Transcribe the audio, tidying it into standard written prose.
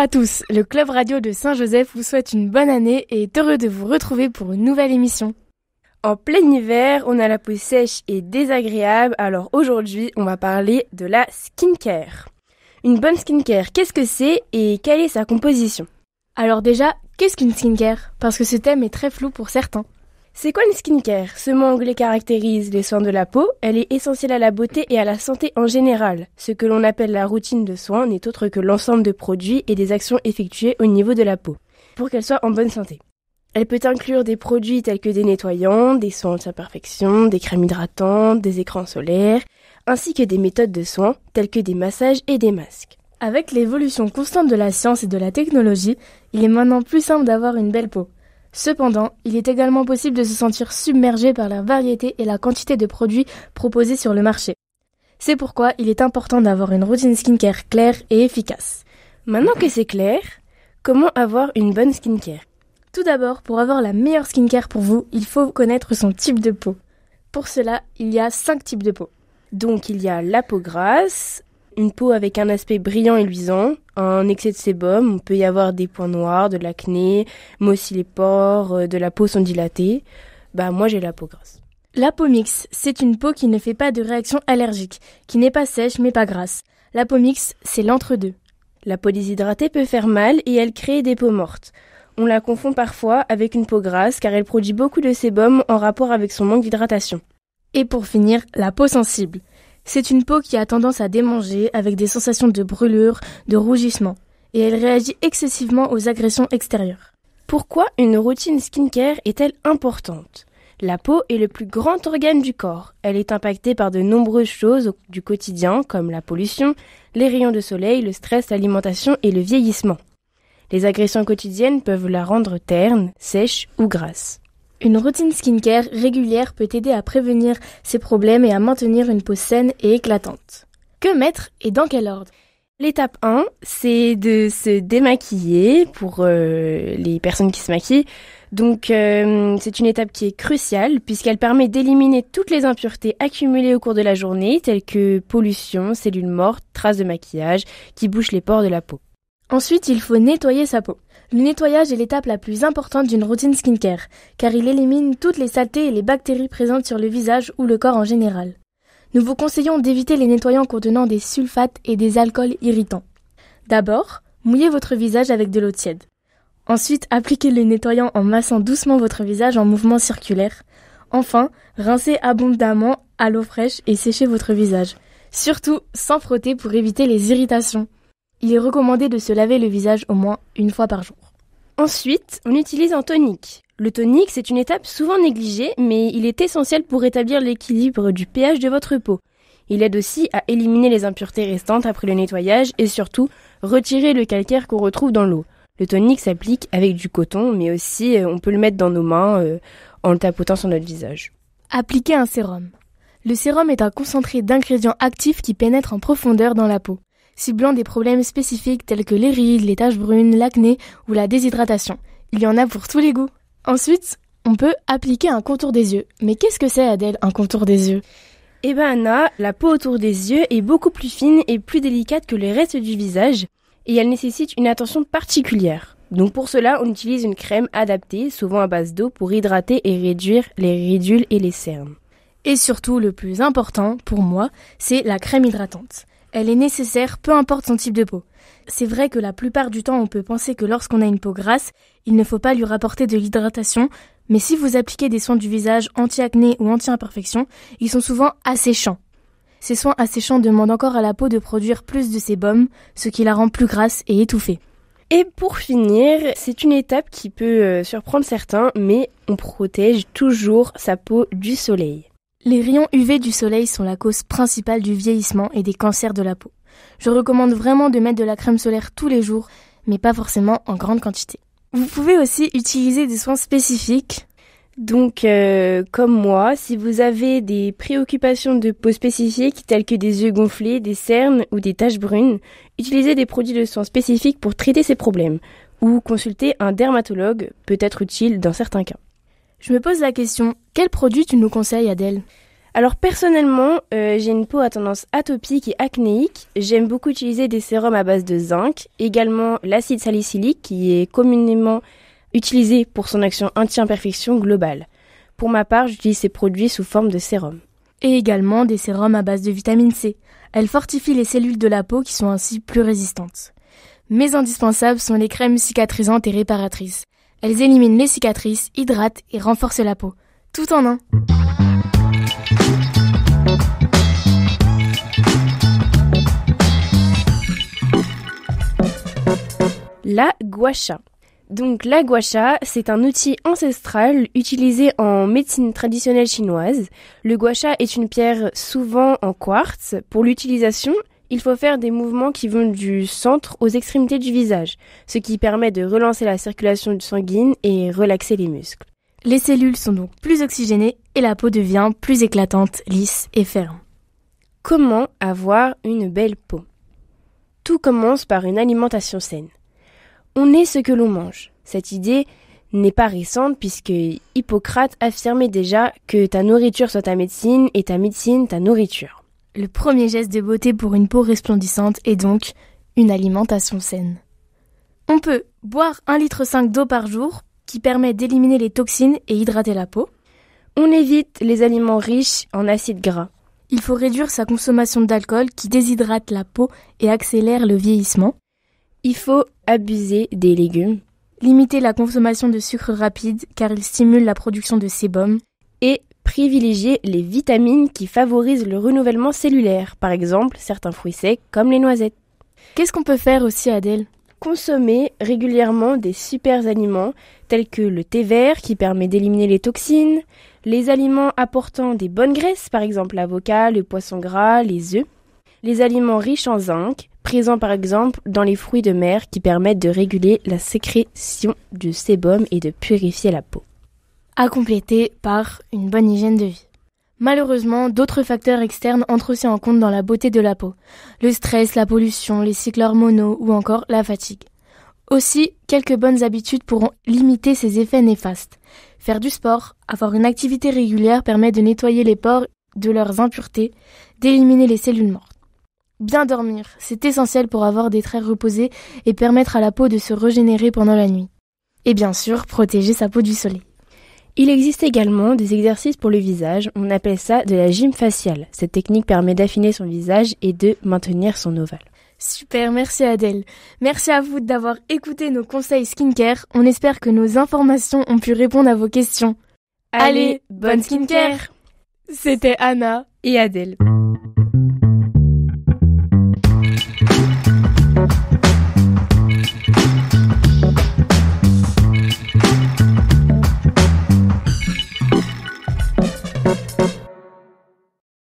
à tous, le Club Radio de Saint-Joseph vous souhaite une bonne année et est heureux de vous retrouver pour une nouvelle émission. En plein hiver, on a la peau sèche et désagréable, alors aujourd'hui on va parler de la skincare. Une bonne skincare, qu'est-ce que c'est et quelle est sa composition ? Alors déjà, qu'est-ce qu'une skincare ? Parce que ce thème est très flou pour certains. C'est quoi une skincare ? Ce mot anglais caractérise les soins de la peau, elle est essentielle à la beauté et à la santé en général. Ce que l'on appelle la routine de soins n'est autre que l'ensemble de produits et des actions effectuées au niveau de la peau, pour qu'elle soit en bonne santé. Elle peut inclure des produits tels que des nettoyants, des soins anti-imperfection, des crèmes hydratantes, des écrans solaires, ainsi que des méthodes de soins telles que des massages et des masques. Avec l'évolution constante de la science et de la technologie, il est maintenant plus simple d'avoir une belle peau. Cependant, il est également possible de se sentir submergé par la variété et la quantité de produits proposés sur le marché. C'est pourquoi il est important d'avoir une routine skincare claire et efficace. Maintenant que c'est clair, comment avoir une bonne skincare ? Tout d'abord, pour avoir la meilleure skincare pour vous, il faut connaître son type de peau. Pour cela, il y a 5 types de peau. Donc il y a la peau grasse, une peau avec un aspect brillant et luisant, un excès de sébum, on peut y avoir des points noirs, de l'acné, mais aussi les pores, de la peau sont dilatées. Moi j'ai la peau grasse. La peau mixte, c'est une peau qui ne fait pas de réaction allergique, qui n'est pas sèche mais pas grasse. La peau mixte, c'est l'entre-deux. La peau déshydratée peut faire mal et elle crée des peaux mortes. On la confond parfois avec une peau grasse car elle produit beaucoup de sébum en rapport avec son manque d'hydratation. Et pour finir, la peau sensible. C'est une peau qui a tendance à démanger avec des sensations de brûlure, de rougissement. Et elle réagit excessivement aux agressions extérieures. Pourquoi une routine skincare est-elle importante ? La peau est le plus grand organe du corps. Elle est impactée par de nombreuses choses du quotidien comme la pollution, les rayons de soleil, le stress, l'alimentation et le vieillissement. Les agressions quotidiennes peuvent la rendre terne, sèche ou grasse. Une routine skincare régulière peut aider à prévenir ces problèmes et à maintenir une peau saine et éclatante. Que mettre et dans quel ordre ? L'étape 1, c'est de se démaquiller pour les personnes qui se maquillent. Donc c'est une étape qui est cruciale puisqu'elle permet d'éliminer toutes les impuretés accumulées au cours de la journée telles que pollution, cellules mortes, traces de maquillage qui bouchent les pores de la peau. Ensuite, il faut nettoyer sa peau. Le nettoyage est l'étape la plus importante d'une routine skincare, car il élimine toutes les saletés et les bactéries présentes sur le visage ou le corps en général. Nous vous conseillons d'éviter les nettoyants contenant des sulfates et des alcools irritants. D'abord, mouillez votre visage avec de l'eau tiède. Ensuite, appliquez le nettoyant en massant doucement votre visage en mouvement circulaire. Enfin, rincez abondamment à l'eau fraîche et séchez votre visage. Surtout, sans frotter pour éviter les irritations. Il est recommandé de se laver le visage au moins une fois par jour. Ensuite, on utilise un tonique. Le tonique, c'est une étape souvent négligée, mais il est essentiel pour rétablir l'équilibre du pH de votre peau. Il aide aussi à éliminer les impuretés restantes après le nettoyage et surtout retirer le calcaire qu'on retrouve dans l'eau. Le tonique s'applique avec du coton, mais aussi on peut le mettre dans nos mains en le tapotant sur notre visage. Appliquez un sérum. Le sérum est un concentré d'ingrédients actifs qui pénètrent en profondeur dans la peau, ciblant des problèmes spécifiques tels que les rides, les taches brunes, l'acné ou la déshydratation. Il y en a pour tous les goûts. Ensuite, on peut appliquer un contour des yeux. Mais qu'est-ce que c'est, Adèle, un contour des yeux ? Anna, la peau autour des yeux est beaucoup plus fine et plus délicate que le reste du visage et elle nécessite une attention particulière. Donc pour cela, on utilise une crème adaptée, souvent à base d'eau, pour hydrater et réduire les ridules et les cernes. Et surtout, le plus important pour moi, c'est la crème hydratante. Elle est nécessaire, peu importe son type de peau. C'est vrai que la plupart du temps, on peut penser que lorsqu'on a une peau grasse, il ne faut pas lui rapporter de l'hydratation, mais si vous appliquez des soins du visage anti-acné ou anti-imperfection, ils sont souvent asséchants. Ces soins asséchants demandent encore à la peau de produire plus de sébum, ce qui la rend plus grasse et étouffée. Et pour finir, c'est une étape qui peut surprendre certains, mais on protège toujours sa peau du soleil. Les rayons UV du soleil sont la cause principale du vieillissement et des cancers de la peau. Je recommande vraiment de mettre de la crème solaire tous les jours, mais pas forcément en grande quantité. Vous pouvez aussi utiliser des soins spécifiques. Donc, comme moi, si vous avez des préoccupations de peau spécifiques telles que des yeux gonflés, des cernes ou des taches brunes, utilisez des produits de soins spécifiques pour traiter ces problèmes. Ou consulter un dermatologue peut être utile dans certains cas. Je me pose la question, quel produit tu nous conseilles, Adèle ? Alors personnellement, j'ai une peau à tendance atopique et acnéique. J'aime beaucoup utiliser des sérums à base de zinc, également l'acide salicylique qui est communément utilisé pour son action anti-imperfection globale. Pour ma part, j'utilise ces produits sous forme de sérum. Et également des sérums à base de vitamine C. Elles fortifient les cellules de la peau qui sont ainsi plus résistantes. Mais indispensables sont les crèmes cicatrisantes et réparatrices. Elles éliminent les cicatrices, hydratent et renforcent la peau. Tout en un. La gua sha. Donc la gua sha, c'est un outil ancestral utilisé en médecine traditionnelle chinoise. Le gua sha est une pierre souvent en quartz. Pour l'utilisation, il faut faire des mouvements qui vont du centre aux extrémités du visage, ce qui permet de relancer la circulation sanguine et relaxer les muscles. Les cellules sont donc plus oxygénées et la peau devient plus éclatante, lisse et ferme. Comment avoir une belle peau? Tout commence par une alimentation saine. On est ce que l'on mange. Cette idée n'est pas récente puisque Hippocrate affirmait déjà que ta nourriture soit ta médecine et ta médecine ta nourriture. Le premier geste de beauté pour une peau resplendissante est donc une alimentation saine. On peut boire 1,5 litre d'eau par jour qui permet d'éliminer les toxines et hydrater la peau. On évite les aliments riches en acides gras. Il faut réduire sa consommation d'alcool qui déshydrate la peau et accélère le vieillissement. Il faut abuser des légumes. Limiter la consommation de sucre rapide car il stimule la production de sébum. Et privilégier les vitamines qui favorisent le renouvellement cellulaire. Par exemple, certains fruits secs comme les noisettes. Qu'est-ce qu'on peut faire aussi, Adèle? Consommer régulièrement des super aliments tels que le thé vert qui permet d'éliminer les toxines, les aliments apportant des bonnes graisses, par exemple l'avocat, le poisson gras, les œufs, les aliments riches en zinc, présents par exemple dans les fruits de mer qui permettent de réguler la sécrétion du sébum et de purifier la peau. À compléter par une bonne hygiène de vie. Malheureusement, d'autres facteurs externes entrent aussi en compte dans la beauté de la peau. Le stress, la pollution, les cycles hormonaux ou encore la fatigue. Aussi, quelques bonnes habitudes pourront limiter ces effets néfastes. Faire du sport, avoir une activité régulière permet de nettoyer les pores de leurs impuretés, d'éliminer les cellules mortes. Bien dormir, c'est essentiel pour avoir des traits reposés et permettre à la peau de se régénérer pendant la nuit. Et bien sûr, protéger sa peau du soleil. Il existe également des exercices pour le visage, on appelle ça de la gym faciale. Cette technique permet d'affiner son visage et de maintenir son ovale. Super, merci Adèle. Merci à vous d'avoir écouté nos conseils skincare. On espère que nos informations ont pu répondre à vos questions. Allez, bonne skincare! C'était Anna et Adèle.